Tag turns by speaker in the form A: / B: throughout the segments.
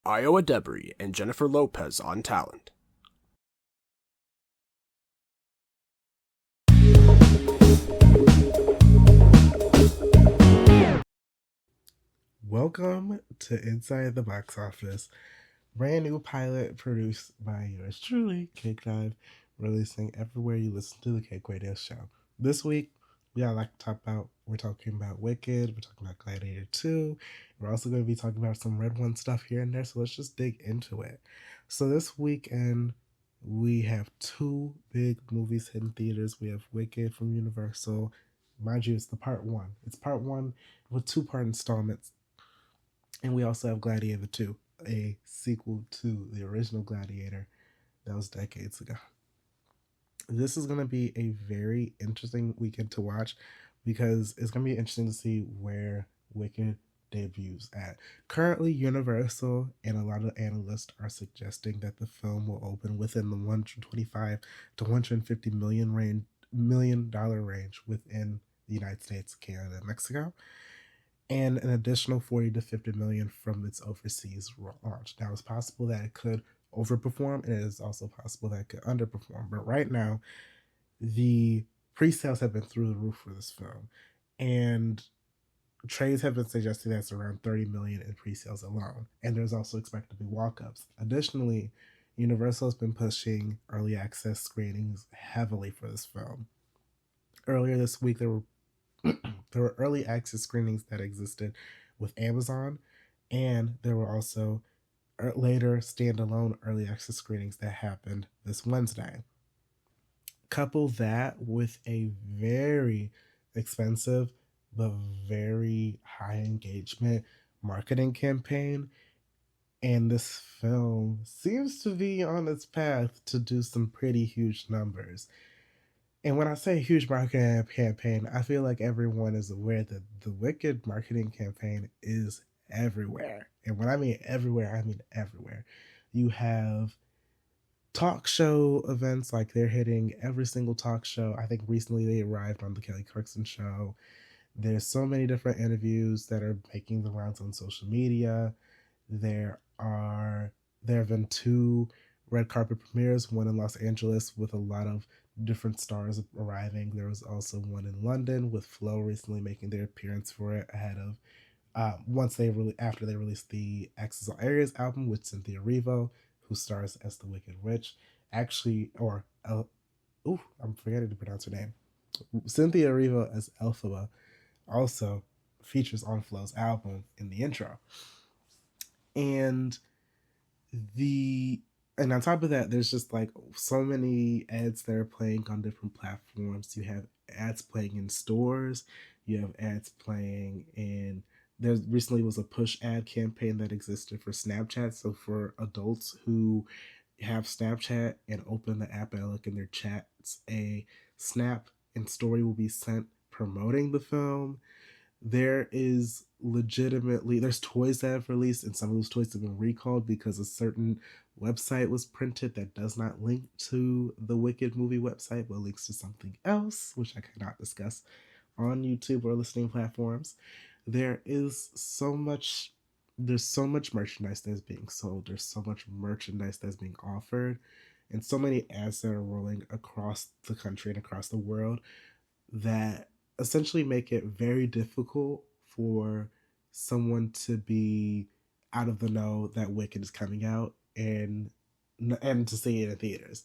A: Iowa Debris and Jennifer Lopez on talent.
B: Welcome to Inside the Box Office, brand new pilot produced by yours truly, CakeDive, releasing everywhere you listen to the Cake Radio Show. This week, we're talking about Wicked, we're talking about Gladiator 2, we're also going to be talking about some Red One stuff here and there, so let's just dig into it. So this weekend, we have two big movies hitting theaters. We have Wicked from Universal. Mind you, it's the part one. It's part one with two-part installments. And we also have Gladiator 2, a sequel to the original Gladiator that was decades ago. This is going to be a very interesting weekend to watch because it's going to be interesting to see where Wicked debuts at. Currently, Universal and a lot of analysts are suggesting that the film will open within the 125 to 150 million dollar range within the United States, Canada, and Mexico, and an additional 40 to 50 million from its overseas launch. Now, it's possible that it could overperform, and it is also possible that it could underperform. But right now, the pre-sales have been through the roof for this film, and trades have been suggesting that's around 30 million in pre-sales alone, and there's also expected to be walk-ups. Additionally, Universal has been pushing early access screenings heavily for this film. Earlier this week, there were early access screenings that existed with Amazon, and there were also later standalone early access screenings that happened this Wednesday. Couple that with a very expensive but very high engagement marketing campaign, and this film seems to be on its path to do some pretty huge numbers. And when I say huge marketing campaign, I feel like everyone is aware that the Wicked marketing campaign is everywhere. And when I mean everywhere, I mean everywhere. You have talk show events, like they're hitting every single talk show. I think recently they arrived on the Kelly Clarkson show. There's so many different interviews that are making the rounds on social media. There have been two red carpet premieres, one in Los Angeles with a lot of different stars arriving. There was also one in London with Flo recently making their appearance for it ahead of after they released the Access All Areas album with Cynthia Erivo, who stars as the Wicked Witch. I'm forgetting to pronounce her name. Cynthia Erivo as Elphaba also features on Flo's album in the intro. And on top of that, there's just like so many ads that are playing on different platforms. You have ads playing in stores. You have ads playing in. There recently was a push ad campaign that existed for Snapchat. So for adults who have Snapchat and open the app and look in their chats, a snap and story will be sent promoting the film. There's toys that have released, and some of those toys have been recalled because a certain website was printed that does not link to the Wicked movie website, but links to something else, which I cannot discuss on YouTube or listening platforms. There's so much merchandise that's being sold. There's so much merchandise that's being offered, and so many ads that are rolling across the country and across the world that essentially make it very difficult for someone to be out of the know that Wicked is coming out and to see it in theaters.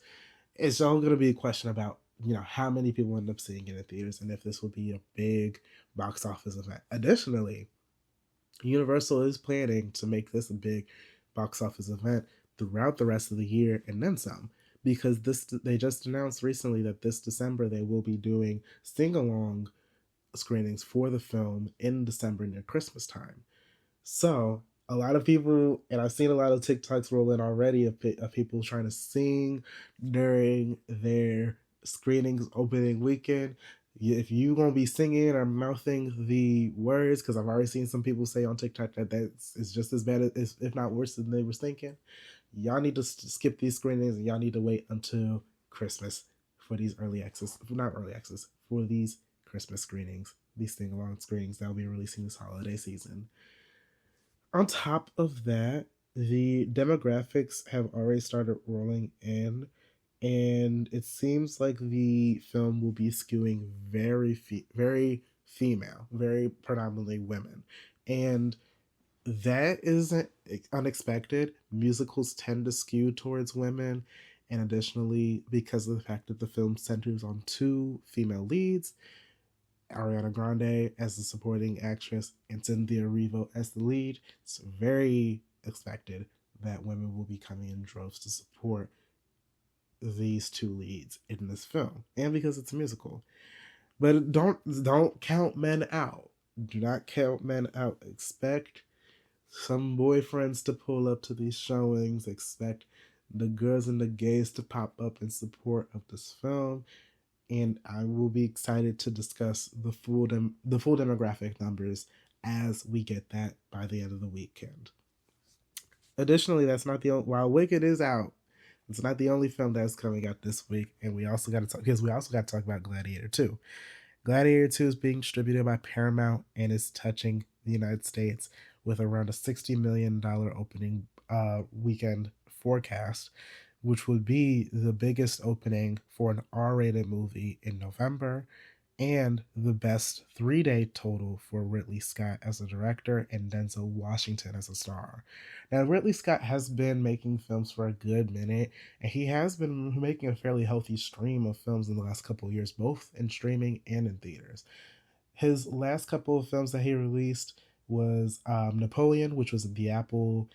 B: It's all going to be a question about how many people end up seeing it in theaters and if this will be a big box office event. Additionally, Universal is planning to make this a big box office event throughout the rest of the year and then some, because they just announced recently that this December they will be doing sing-along screenings for the film in December near Christmas time. So a lot of people, and I've seen a lot of TikToks roll in already of people trying to sing during their screenings opening weekend. If you're going to be singing or mouthing the words, because I've already seen some people say on TikTok that is just as bad as, if not worse than they were thinking, y'all need to skip these screenings and y'all need to wait until Christmas for these for these Christmas screenings, these sing-along screenings that will be releasing this holiday season. On top of that, The demographics have already started rolling in, and it seems like the film will be skewing very female, very predominantly women, and that isn't unexpected. Musicals tend to skew towards women, and additionally, because of the fact that the film centers on two female leads, Ariana Grande as the supporting actress and Cynthia Erivo as the lead, it's very expected that women will be coming in droves to support these two leads in this film, and because it's a musical. But don't count men out. Do not count men out. Expect some boyfriends to pull up to these showings. Expect the girls and the gays to pop up in support of this film, and I will be excited to discuss the full demographic numbers as we get that by the end of the weekend. Additionally, that's not the only, while Wicked is out, it's not the only film that's coming out this week, and we also got to talk because we also got to talk about Gladiator 2. Gladiator 2 is being distributed by Paramount and is touching the United States with around a $60 million opening weekend forecast, which would be the biggest opening for an R-rated movie in November and the best 3-day total for Ridley Scott as a director and Denzel Washington as a star. Now, Ridley Scott has been making films for a good minute, and he has been making a fairly healthy stream of films in the last couple of years, both in streaming and in theaters. His last couple of films that he released was Napoleon, which was the Apple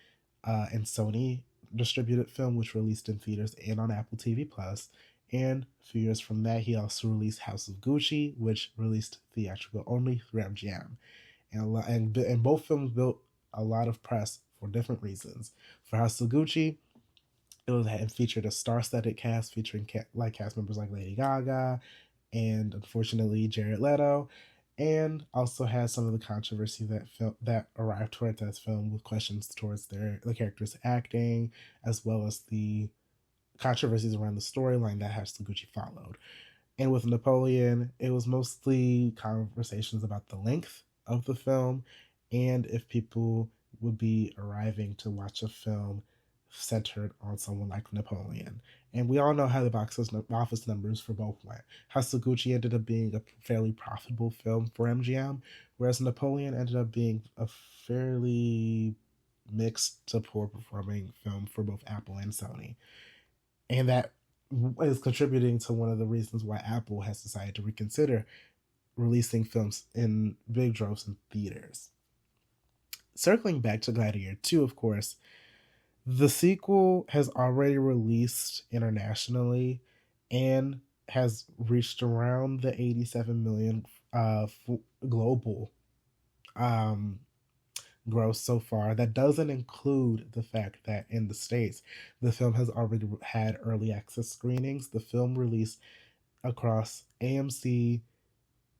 B: and Sony distributed film, which released in theaters and on Apple TV Plus. And a few years from that, he also released House of Gucci, which released theatrical only through MGM. And both films built a lot of press for different reasons. For House of Gucci, it featured a star-studded cast featuring cast members like Lady Gaga and, unfortunately, Jared Leto, and also has some of the controversy that arrived towards that film with questions towards the characters' acting, as well as the controversies around the storyline that House of Gucci followed. And with Napoleon, it was mostly conversations about the length of the film and if people would be arriving to watch a film centered on someone like Napoleon. And we all know how the box office numbers for both went. House of Gucci ended up being a fairly profitable film for MGM, whereas Napoleon ended up being a fairly mixed to poor performing film for both Apple and Sony. And that is contributing to one of the reasons why Apple has decided to reconsider releasing films in big droves in theaters. Circling back to Gladiator 2, of course, the sequel has already released internationally and has reached around the 87 million global gross so far. That doesn't include the fact that in the States, the film has already had early access screenings. The film released across AMC,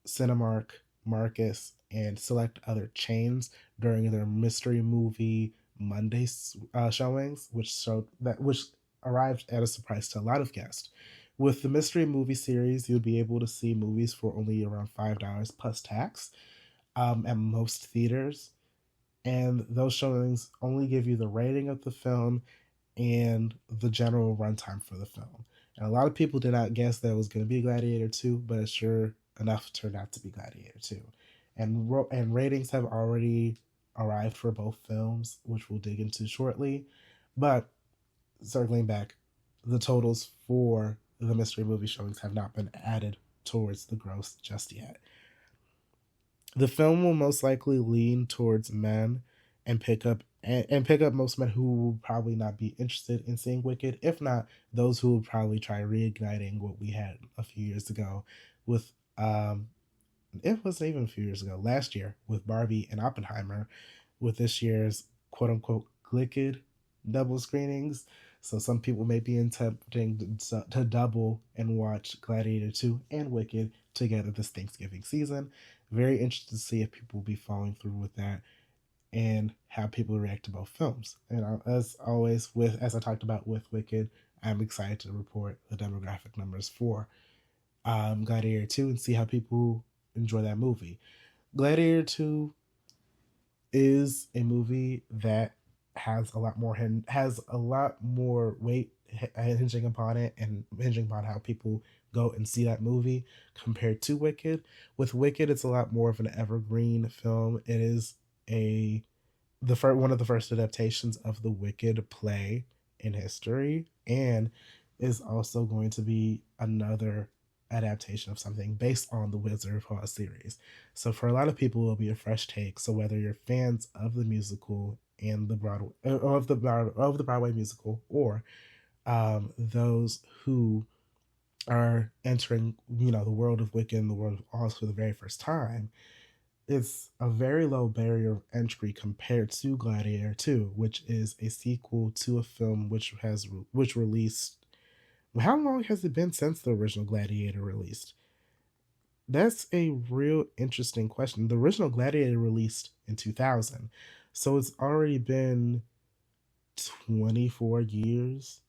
B: Cinemark, Marcus, and select other chains during their mystery movie Monday showings, which arrived at a surprise to a lot of guests. With the mystery movie series, you'll be able to see movies for only around $5 plus tax at most theaters. And those showings only give you the rating of the film and the general runtime for the film. And a lot of people did not guess that it was going to be Gladiator 2, but it sure enough turned out to be Gladiator 2. And ratings have already arrived for both films, which we'll dig into shortly. But circling back, the totals for the mystery movie showings have not been added towards the gross just yet. The film will most likely lean towards men and pick up most men who will probably not be interested in seeing Wicked. If not, those who will probably try reigniting what we had a few years ago with it wasn't even a few years ago, last year with Barbie and Oppenheimer, with this year's quote unquote Glicked double screenings. So some people may be attempting to double and watch Gladiator 2 and Wicked together this Thanksgiving season. Very interested to see if people will be following through with that and how people react to both films. And as always, as I talked about with Wicked, I'm excited to report the demographic numbers for Gladiator 2 and see how people enjoy that movie. Gladiator 2 is a movie that has a lot more weight hinging upon it and hinging upon how people go and see that movie compared to Wicked. With Wicked, it's a lot more of an evergreen film. It is one of the first adaptations of the Wicked play in history, and is also going to be another adaptation of something based on the Wizard of Oz series. So for a lot of people, it'll be a fresh take. So whether you're fans of the musical and the Broadway of the Broadway musical, or those who are entering, the world of Wicked and the world of Oz for the very first time, it's a very low barrier of entry compared to Gladiator 2, which is a sequel to a film which released. How long has it been since the original Gladiator released? That's a real interesting question. The original Gladiator released in 2000, so it's already been 24 years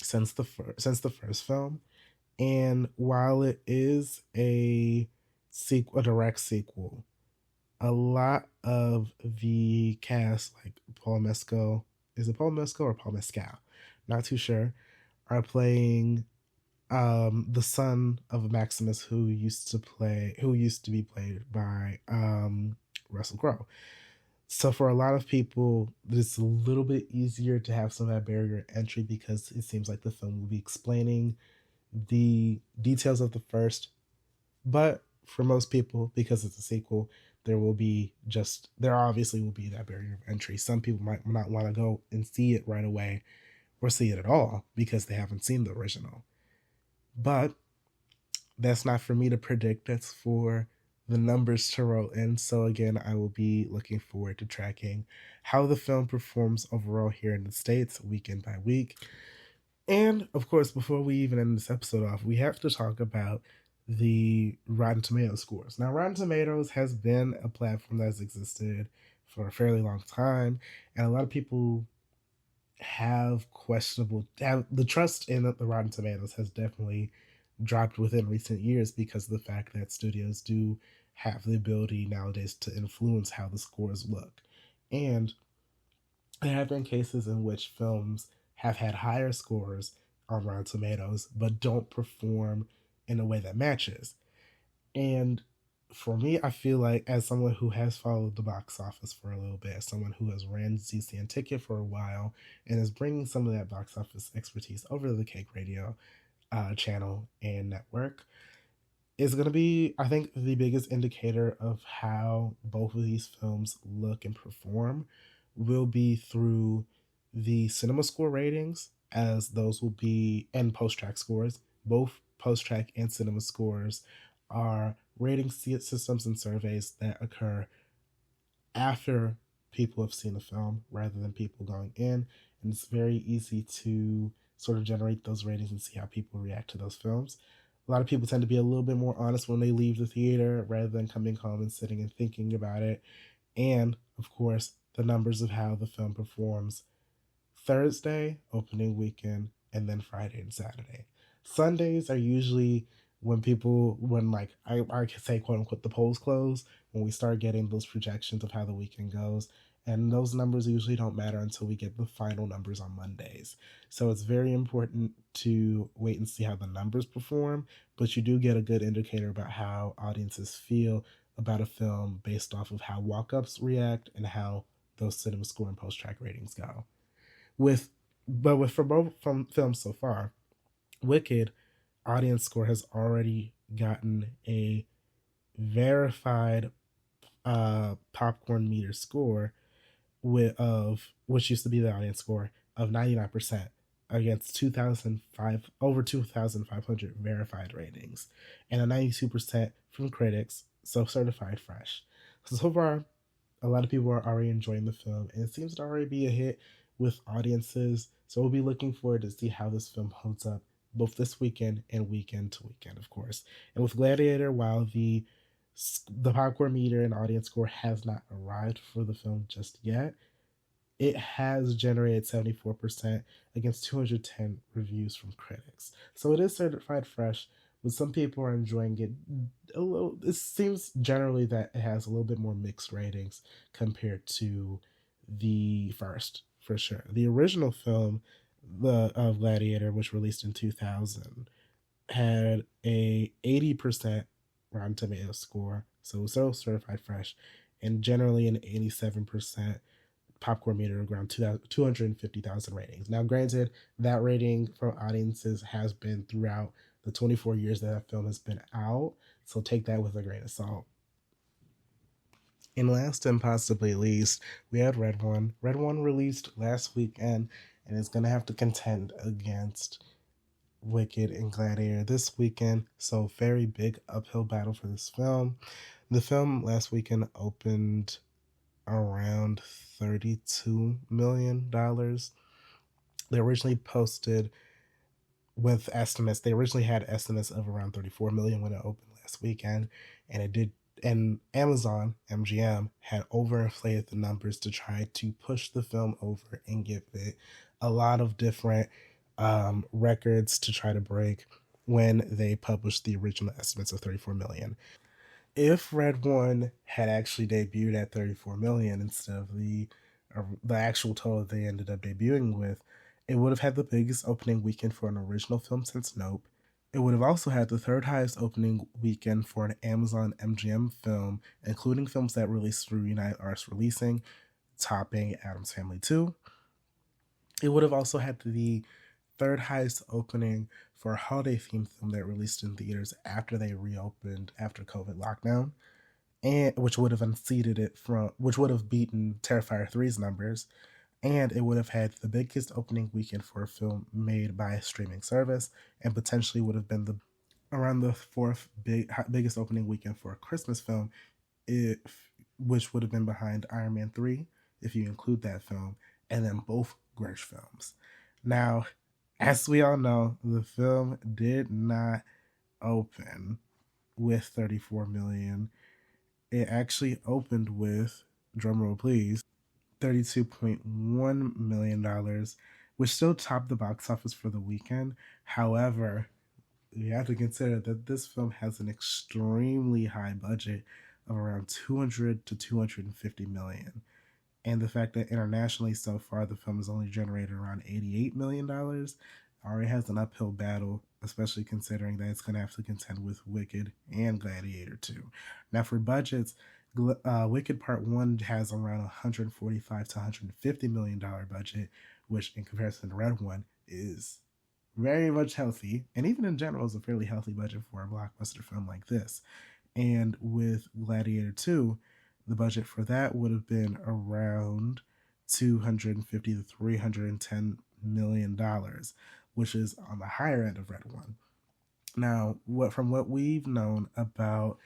B: since the first film. And while it is a direct sequel, a lot of the cast, like Paul Mescal, is it Paul Mescal or Paul Mescal? Not too sure, are playing the son of Maximus, who used to be played by Russell Crowe. So for a lot of people, it's a little bit easier to have some of that barrier entry because it seems like the film will be explaining the details of the first. But for most people, because it's a sequel, there obviously will be that barrier of entry. Some people might not want to go and see it right away or see it at all because they haven't seen the original. But that's not for me to predict. That's for the numbers to roll in. So again, I will be looking forward to tracking how the film performs overall here in the States weekend by week. And of course, before we even end this episode off, we have to talk about the Rotten Tomatoes scores. Now, Rotten Tomatoes has been a platform that has existed for a fairly long time, and a lot of people have the trust in the Rotten Tomatoes has definitely dropped within recent years because of the fact that studios do have the ability nowadays to influence how the scores look. And there have been cases in which films have had higher scores on Rotten Tomatoes but don't perform in a way that matches. And for me, I feel like, as someone who has followed the box office for a little bit, as someone who has ran ZCN Ticket for a while and is bringing some of that box office expertise over to the Cake Radio channel and network, is going to be, I think, the biggest indicator of how both of these films look and perform will be through the cinema score ratings, as those will be, and post-track scores. Both post-track and cinema scores are rating systems and surveys that occur after people have seen the film rather than people going in. And it's very easy to sort of generate those ratings and see how people react to those films. A lot of people tend to be a little bit more honest when they leave the theater rather than coming home and sitting and thinking about it. And, of course, the numbers of how the film performs Thursday, opening weekend, and then Friday and Saturday. Sundays are usually when I could say, quote unquote, the polls close, when we start getting those projections of how the weekend goes. And those numbers usually don't matter until we get the final numbers on Mondays. So it's very important to wait and see how the numbers perform, but you do get a good indicator about how audiences feel about a film based off of how walk-ups react and how those cinema score and post-track ratings go. For both films so far, Wicked audience score has already gotten a verified popcorn meter score which used to be the audience score of 99% against over 2,500 verified ratings, and a 92% from critics, so certified fresh. So far, a lot of people are already enjoying the film, and it seems to already be a hit with audiences. So we'll be looking forward to see how this film holds up both this weekend and weekend to weekend, of course. And with Gladiator, while the popcorn meter and audience score has not arrived for the film just yet, it has generated 74% against 210 reviews from critics. So it is certified fresh, but some people are enjoying it a little. It seems generally that it has a little bit more mixed ratings compared to the first for sure. The original film, the of Gladiator, which released in 2000, had a 80% Rotten Tomatoes score, so it was still certified fresh, and generally an 87% popcorn meter around 250,000 ratings. Now, granted, that rating from audiences has been throughout the 24 years that film has been out, so take that with a grain of salt. And last and possibly least, we had Red One. Red One released last weekend and is going to have to contend against Wicked and Gladiator this weekend, so very big uphill battle for this film. The film last weekend opened around $32 million. They originally posted with estimates. They originally had estimates of around 34 million when it opened last weekend, and it did. And Amazon MGM had overinflated the numbers to try to push the film over and give it a lot of different records to try to break when they published the original estimates of 34 million. If Red One had actually debuted at 34 million instead of the actual total they ended up debuting with, it would have had the biggest opening weekend for an original film since Nope. It would have also had the third highest opening weekend for an Amazon MGM film, including films that released through United Arts Releasing, topping Addams Family 2. It would have also had the third highest opening for a holiday themed film that released in theaters after they reopened after COVID lockdown, and which would have unseated it from, which would have beaten Terrifier 3's numbers, and it would have had the biggest opening weekend for a film made by a streaming service, and potentially would have been around the fourth biggest opening weekend for a Christmas film, which would have been behind Iron Man 3 if you include that film, and then both Gersh films. Now, as we all know, the film did not open with 34 million. It actually opened with, drumroll please, $32.1 million, which still topped the box office for the weekend. However, you have to consider that this film has an extremely high budget of around 200 to 250 million. And the fact that internationally so far the film has only generated around $88 million already has an uphill battle, especially considering that it's going to have to contend with Wicked and Gladiator 2. Now for budgets, Wicked Part 1 has around $145 to $150 million budget, which in comparison to Red One is very much healthy, and even in general is a fairly healthy budget for a blockbuster film like this. And with Gladiator 2, the budget for that would have been around $250 to $310 million, which is on the higher end of Red One. Now, from what we've known about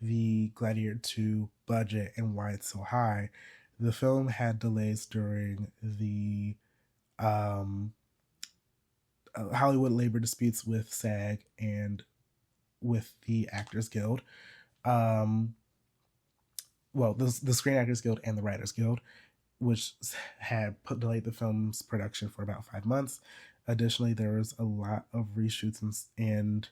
B: the Gladiator 2 budget and why it's so high, the film had delays during the Hollywood labor disputes with SAG and with the Actors Guild. The Screen Actors Guild and the Writers Guild, which had delayed the film's production for about 5 months. Additionally, there was a lot of reshoots and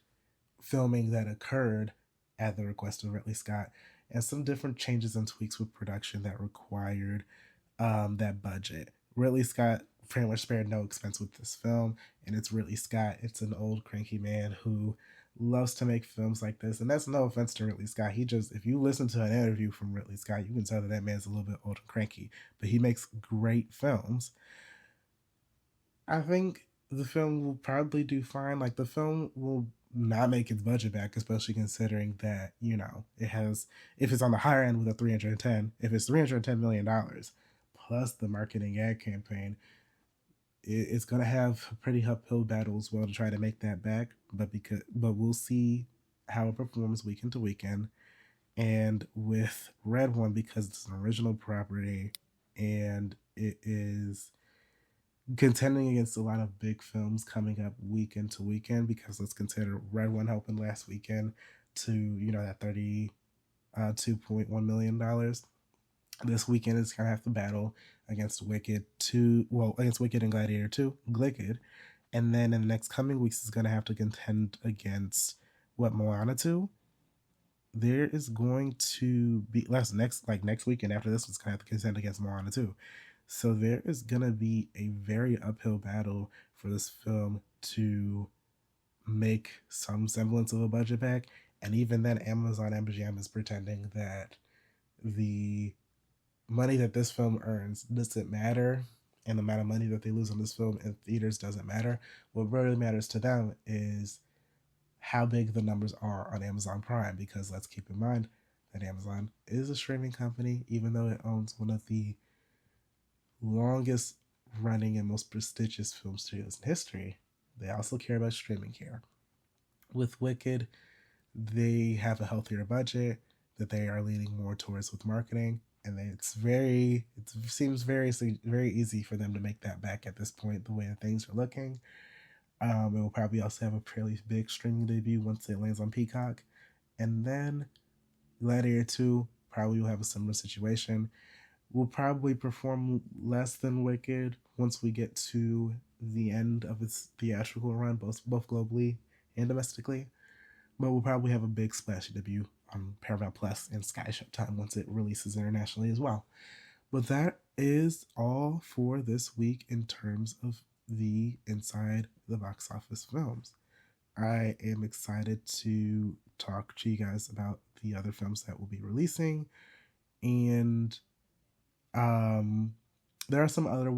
B: filming that occurred at the request of Ridley Scott, and some different changes and tweaks with production that required that budget. Ridley Scott pretty much spared no expense with this film, and it's Ridley Scott. It's an old cranky man who loves to make films like this, and that's no offense to Ridley Scott. If you listen to an interview from Ridley Scott, you can tell that man's a little bit old and cranky, but he makes great films. I think the film will probably do fine. Like, the film will not make its budget back, especially considering that, it has, if it's on the higher end with a if it's $310 million plus the marketing ad campaign, it's going to have a pretty uphill battle as well to try to make that back. But we'll see how it performs weekend to weekend. And with Red One, because it's an original property and it is contending against a lot of big films coming up weekend to weekend, because let's consider Red One opened last weekend to, that $32.1 million. This weekend is going to have to battle against Wicked and Gladiator 2, Wicked. And then in the next coming weeks, is going to have to contend against Moana 2. There is going to be next weekend after this, it's going to have to contend against Moana 2. So there is going to be a very uphill battle for this film to make some semblance of a budget back. And even then, Amazon MGM is pretending that the money that this film earns doesn't matter, and the amount of money that they lose on this film in theaters doesn't matter. What really matters to them is how big the numbers are on Amazon Prime, because let's keep in mind that Amazon is a streaming company, even though it owns one of the longest running and most prestigious film studios in history. They also care about streaming care. With Wicked, they have a healthier budget that they are leaning more towards with marketing, and it seems very easy for them to make that back at this point, the way that things are looking. It will probably also have a fairly big streaming debut once it lands on Peacock, and then Gladiator 2 probably will have a similar situation. Will probably perform less than Wicked once we get to the end of its theatrical run, both globally and domestically. But we'll probably have a big splashy debut on Paramount Plus and Sky Showtime once it releases internationally as well. But that is all for this week in terms of the Inside the Box Office films. I am excited to talk to you guys about the other films that we'll be releasing, and there are some other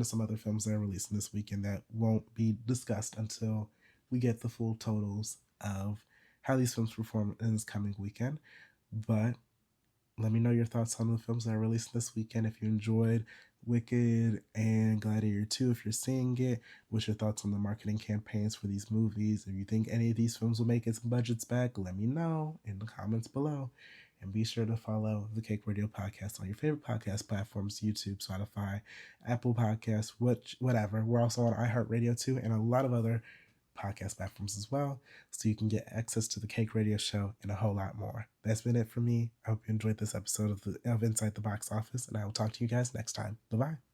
B: some other films that are releasing this weekend that won't be discussed until we get the full totals of how these films perform in this coming weekend. But let me know your thoughts on the films that are releasing this weekend. If you enjoyed Wicked and Gladiator 2, if you're seeing it, what's your thoughts on the marketing campaigns for these movies? If you think any of these films will make its budgets back, let me know in the comments below. And be sure to follow the Cake Radio Podcast on your favorite podcast platforms, YouTube, Spotify, Apple Podcasts, whatever. We're also on iHeartRadio too, and a lot of other podcast platforms as well, so you can get access to the Cake Radio Show and a whole lot more. That's been it for me. I hope you enjoyed this episode of Inside the Box Office, and I will talk to you guys next time. Bye-bye.